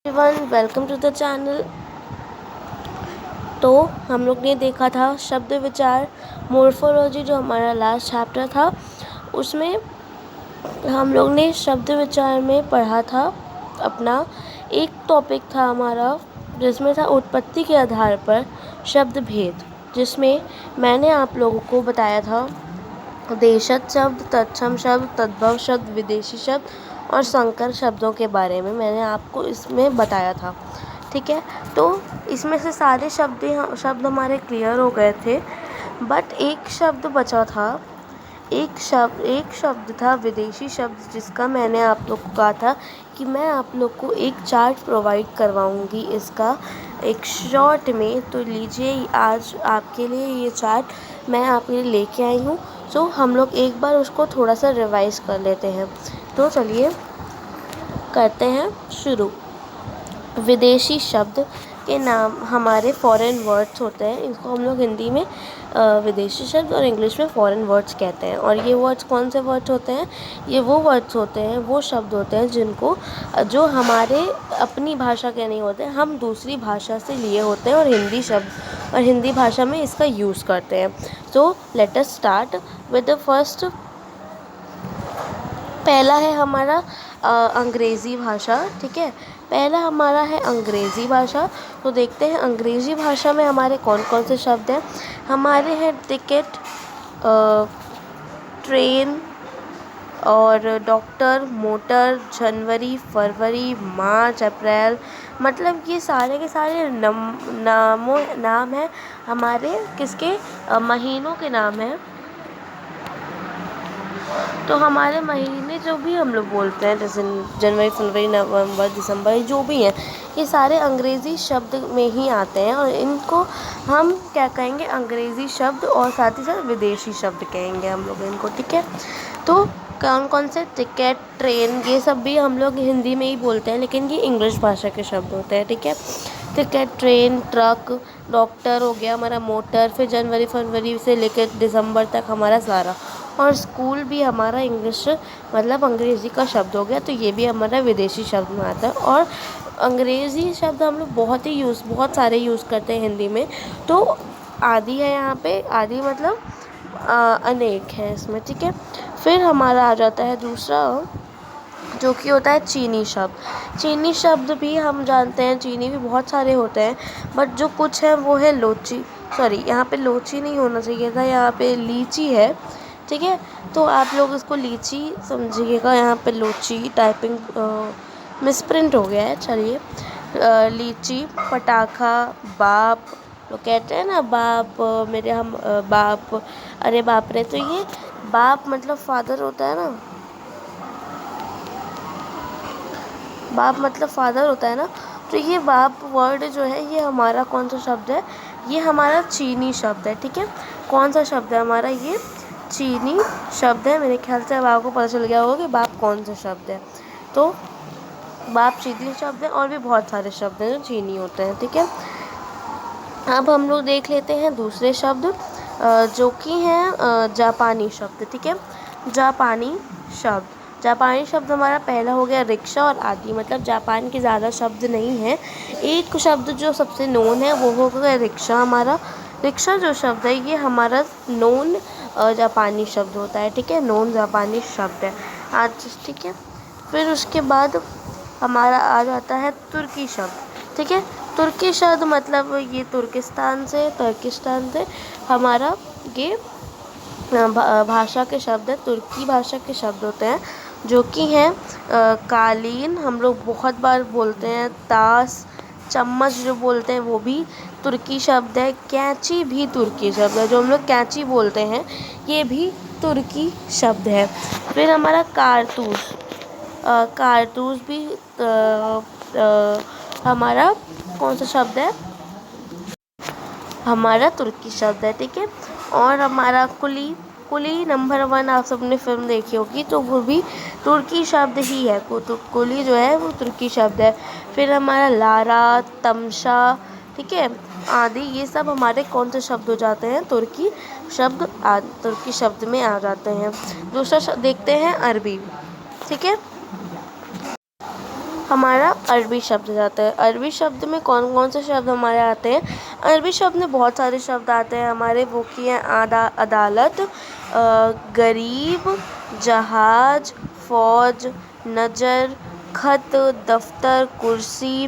Everyone, welcome to the channel. तो हम लोग ने देखा था शब्द विचार मोर्फोलॉजी, जो हमारा लास्ट चैप्टर था। उसमें हम लोग ने शब्द विचार में पढ़ा था अपना एक टॉपिक था हमारा, जिसमें था उत्पत्ति के आधार पर शब्द भेद, जिसमें मैंने आप लोगों को बताया था देशज शब्द, तत्सम शब्द, तद्भव शब्द, विदेशी शब्द और संकर शब्दों के बारे में मैंने आपको इसमें बताया था। ठीक है, तो इसमें से सारे शब्द हमारे क्लियर हो गए थे, बट एक शब्द बचा था। एक शब्द था विदेशी शब्द, जिसका मैंने आप लोग को कहा था कि मैं आप लोग को एक चार्ट प्रोवाइड करवाऊंगी इसका एक शॉर्ट में। तो लीजिए, आज आपके लिए ये चार्ट मैं आपके लिए लेके आई हूँ। सो हम लोग एक बार उसको थोड़ा सा रिवाइज कर लेते हैं। तो चलिए करते हैं शुरू। विदेशी शब्द के नाम हमारे फॉरेन वर्ड्स होते हैं। इसको हम लोग हिंदी में विदेशी शब्द और इंग्लिश में फॉरेन वर्ड्स कहते हैं। और ये वर्ड्स कौन से वर्ड्स होते हैं? ये वो वर्ड्स होते हैं, वो शब्द होते हैं जो हमारे अपनी भाषा के नहीं होते, हम दूसरी भाषा से लिए होते हैं और हिंदी भाषा में इसका यूज़ करते हैं। So let us start with the first. पहला है हमारा अंग्रेज़ी भाषा। ठीक है, पहला हमारा है अंग्रेज़ी भाषा। तो देखते हैं अंग्रेज़ी भाषा में हमारे कौन कौन से शब्द हैं। हमारे हैं टिकट, ट्रेन और डॉक्टर, मोटर, जनवरी, फरवरी, मार्च, अप्रैल। मतलब ये सारे के सारे नाम हैं हमारे किसके, महीनों के नाम हैं। तो हमारे महीने जो भी हम लोग बोलते हैं, जैसे जनवरी, फरवरी, नवंबर, दिसंबर, जो भी हैं, ये सारे अंग्रेज़ी शब्द में ही आते हैं। और इनको हम क्या कहेंगे? अंग्रेज़ी शब्द, और साथ ही साथ विदेशी शब्द कहेंगे हम लोग इनको। ठीक है, तो कौन कौन से? टिकट, ट्रेन, ये सब भी हम लोग हिंदी में ही बोलते हैं, लेकिन ये इंग्लिश भाषा के शब्द होते हैं। ठीक है, टिकट, ट्रेन, ट्रक, डॉक्टर हो गया हमारा, मोटर, फिर जनवरी फरवरी से लेकर दिसंबर तक हमारा सारा। और स्कूल भी हमारा इंग्लिश मतलब अंग्रेज़ी का शब्द हो गया, तो ये भी हमारा विदेशी शब्द में आता है। और अंग्रेज़ी शब्द हम लोग बहुत सारे यूज़ करते हैं हिंदी में। तो आदि है यहाँ पे, आदि मतलब अनेक है इसमें। ठीक है, फिर हमारा आ जाता है दूसरा, जो कि होता है चीनी शब्द। चीनी शब्द भी हम जानते हैं, चीनी भी बहुत सारे होते हैं, बट जो कुछ है वो है लोची। सॉरी, यहाँ पे लोची नहीं होना चाहिए था, यहाँ पे लीची है। ठीक है, तो आप लोग इसको लीची समझिएगा, यहाँ पे लोची टाइपिंग मिसप्रिंट हो गया है। चलिए, लीची, पटाखा, बाप, लोग कहते हैं ना बाप मेरे, हम बाप, अरे बाप रे। तो ये बाप मतलब फादर होता है ना, बाप मतलब फादर होता है ना। तो ये बाप वर्ड जो है, ये हमारा कौन सा शब्द है? ये हमारा चीनी शब्द है। ठीक है, कौन सा शब्द है हमारा? ये चीनी शब्द है। मेरे ख्याल से अब आपको पता चल गया होगा कि बाप कौन सा शब्द है। तो बाप चीनी शब्द है, और भी बहुत सारे शब्द हैं जो चीनी होते हैं। ठीक है, अब हम लोग देख लेते हैं दूसरे शब्द, जो कि हैं जापानी शब्द। ठीक है, जापानी शब्द हमारा पहला हो गया रिक्शा और आदि। मतलब जापान के ज़्यादा शब्द नहीं हैं, एक शब्द जो सबसे नोन है वो हो गया रिक्शा। हमारा रिक्शा जो शब्द है, ये हमारा नोन जापानी शब्द होता है। ठीक है, नोन जापानी शब्द है आज। ठीक है, फिर उसके बाद हमारा आ जाता है तुर्की शब्द। ठीक है, तुर्की शब्द मतलब ये तुर्किस्तान से हमारा ये भाषा के शब्द है, तुर्की भाषा के शब्द होते हैं, जो कि हैं कालीन, हम लोग बहुत बार बोलते हैं। ताश, चम्मच जो बोलते हैं वो भी तुर्की शब्द है। कैंची भी तुर्की शब्द है, जो हम लोग कैंची बोलते हैं, ये भी तुर्की शब्द है। फिर हमारा कारतूस भी हमारा कौन सा शब्द है? हमारा तुर्की शब्द है। ठीक है, और हमारा कुली नंबर 1 आप सबने फिल्म देखी होगी, तो वो भी तुर्की शब्द ही है। कुली जो है वो तुर्की शब्द है। फिर हमारा लारा, तमशा, ठीक है, आदि, ये सब हमारे कौन से शब्द हो जाते हैं? तुर्की शब्द में आ जाते हैं। दूसरा शब्द देखते हैं अरबी। ठीक है, हमारा अरबी शब्द जाता है। अरबी शब्द में कौन कौन से शब्द हमारे आते हैं? अरबी शब्द में बहुत सारे शब्द आते हैं हमारे, वो की हैं अदालत, गरीब, जहाज, फ़ौज, नज़र, खत, दफ्तर, कुर्सी,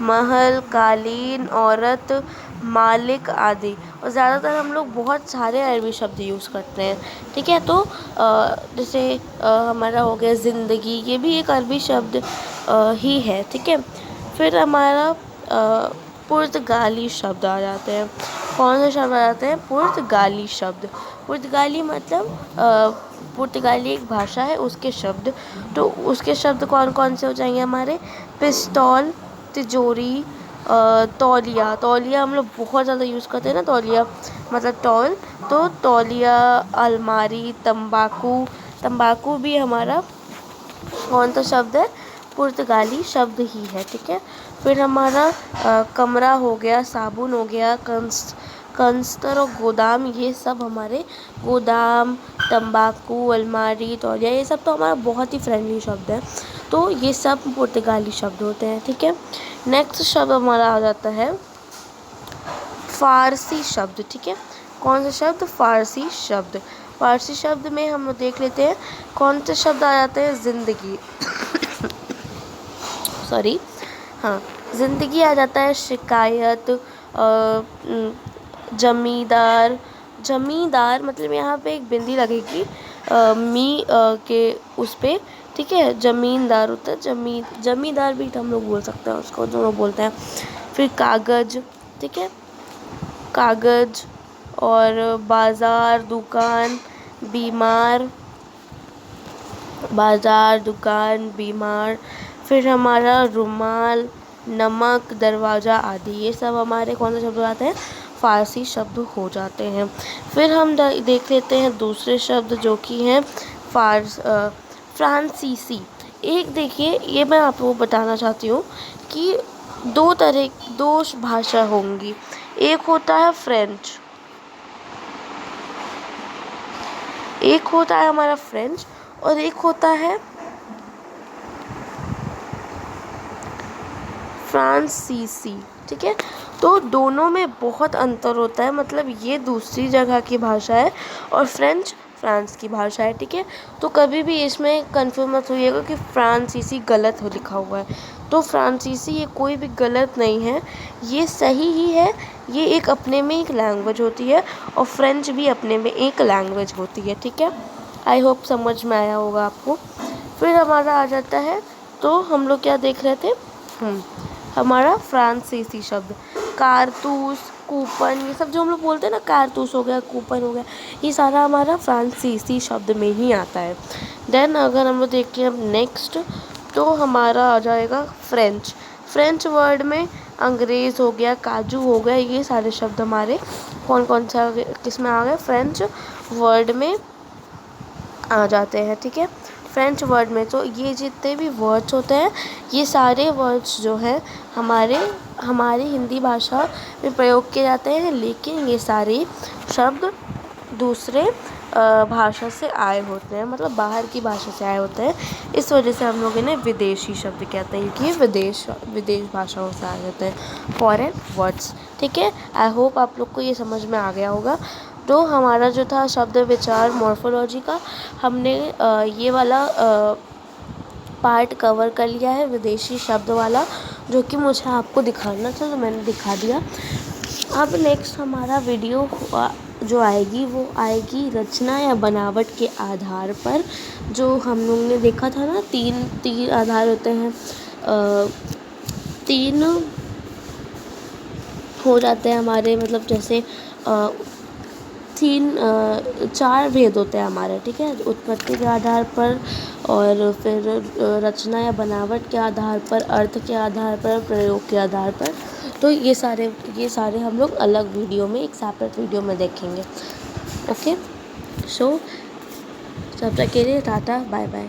महल, कालीन, औरत, मालिक आदि। और ज़्यादातर हम लोग बहुत सारे अरबी शब्द यूज़ करते हैं, ठीक है। तो जैसे हमारा हो गया ज़िंदगी, ये भी एक अरबी शब्द ही है, ठीक है। फिर हमारा पुर्तगाली शब्द आ जाते हैं। कौन से शब्द आ जाते हैं? पुर्तगाली शब्द। पुर्तगाली मतलब पुर्तगाली एक भाषा है, उसके शब्द। तो उसके शब्द कौन कौन से हो जाएंगे हमारे? पिस्तौल, तिजोरी, तौलिया। तौलिया हम लोग बहुत ज़्यादा यूज़ करते हैं ना, तौलिया मतलब तौल। तो तौलिया, अलमारी, तंबाकू। तंबाकू भी हमारा कौन सा शब्द है? पुर्तगाली शब्द ही है, ठीक है। फिर हमारा कमरा हो गया, साबुन हो गया, कंस्तर और गोदाम, ये सब हमारे गोदाम, तंबाकू, अलमारी, तौलिया, ये सब तो हमारा बहुत ही फ्रेंडली शब्द है। तो ये सब पुर्तगाली शब्द होते हैं, ठीक है। नेक्स्ट शब्द हमारा आ जाता है फ़ारसी शब्द, ठीक है। कौन सा शब्द? फ़ारसी शब्द। फ़ारसी शब्द में हम देख लेते हैं कौन से शब्द आ जाते हैं। ज़िंदगी सॉरी हाँ, ज़िंदगी आ जाता है। शिकायत, जमींदार। जमींदार मतलब यहाँ पे एक बिंदी लगेगी के उस पर, ठीक है। ज़मींदार होता है, जमींदार भी हम लोग बोल सकते हैं उसको, दोनों बोलते हैं। फिर कागज़, ठीक है, कागज़। और बाज़ार, दुकान, बीमार, बाज़ार, दुकान, बीमार। फिर हमारा रुमाल, नमक, दरवाज़ा आदि, ये सब हमारे कौन से शब्द हो जाते हैं? फ़ारसी शब्द हो जाते हैं। फिर हम देख लेते हैं दूसरे शब्द जो कि हैं फ्रांसीसी। एक देखिए, ये मैं आपको बताना चाहती हूँ कि दो भाषा होंगी। एक होता है फ्रेंच, एक होता है हमारा फ्रेंच, और एक होता है फ्रांसीसी, ठीक है। तो दोनों में बहुत अंतर होता है, मतलब ये दूसरी जगह की भाषा है और फ्रेंच फ्रांस की भाषा है, ठीक है। तो कभी भी इसमें कंफ्यूज मत होइएगा कि फ्रांसीसी गलत हो लिखा हुआ है। तो फ्रांसीसी ये कोई भी गलत नहीं है, ये सही ही है। ये एक अपने में एक लैंग्वेज होती है और फ्रेंच भी अपने में एक लैंग्वेज होती है, ठीक है। आई होप समझ में आया होगा आपको। फिर हमारा आ जाता है, तो हम लोग क्या देख रहे थे? हमारा फ्रांसीसी शब्द कारतूस, कूपन, ये सब जो हम लोग बोलते हैं ना, कारतूस हो गया, कूपन हो गया, ये सारा हमारा फ्रांसीसी शब्द में ही आता है। देन अगर हम लोग देखें अब नेक्स्ट, तो हमारा आ जाएगा फ्रेंच। फ्रेंच वर्ड में अंग्रेज़ हो गया, काजू हो गया, ये सारे शब्द हमारे कौन कौन सा किस में आ गए? फ्रेंच वर्ड में आ जाते हैं, ठीक है। फ्रेंच वर्ड में तो ये जितने भी वर्ड्स होते हैं, ये सारे वर्ड्स जो हैं हमारी हिंदी भाषा में प्रयोग किए जाते हैं, लेकिन ये सारे शब्द दूसरे भाषा से आए होते हैं, मतलब बाहर की भाषा से आए होते हैं। इस वजह से हम लोग इन्हें विदेशी शब्द कहते हैं, क्योंकि विदेश भाषाओं से आए होते हैं, फॉरेन वर्ड्स, ठीक है। आई होप आप लोग को ये समझ में आ गया होगा। तो हमारा जो था शब्द विचार मॉर्फोलॉजी का, हमने ये वाला पार्ट कवर कर लिया है, विदेशी शब्द वाला, जो कि मुझे आपको दिखाना था तो मैंने दिखा दिया। अब नेक्स्ट हमारा वीडियो जो आएगी वो आएगी रचना या बनावट के आधार पर। जो हम लोग ने देखा था ना, तीन आधार होते हैं, तीन हो जाते हैं हमारे, मतलब जैसे चार भेद होते हैं हमारे, ठीक है। उत्पत्ति के आधार पर, और फिर रचना या बनावट के आधार पर, अर्थ के आधार पर, प्रयोग के आधार पर। तो ये सारे हम लोग अलग वीडियो में, एक सेपरेट वीडियो में देखेंगे। ओके, सो तब तक के लिए टाटा, बाय बाय।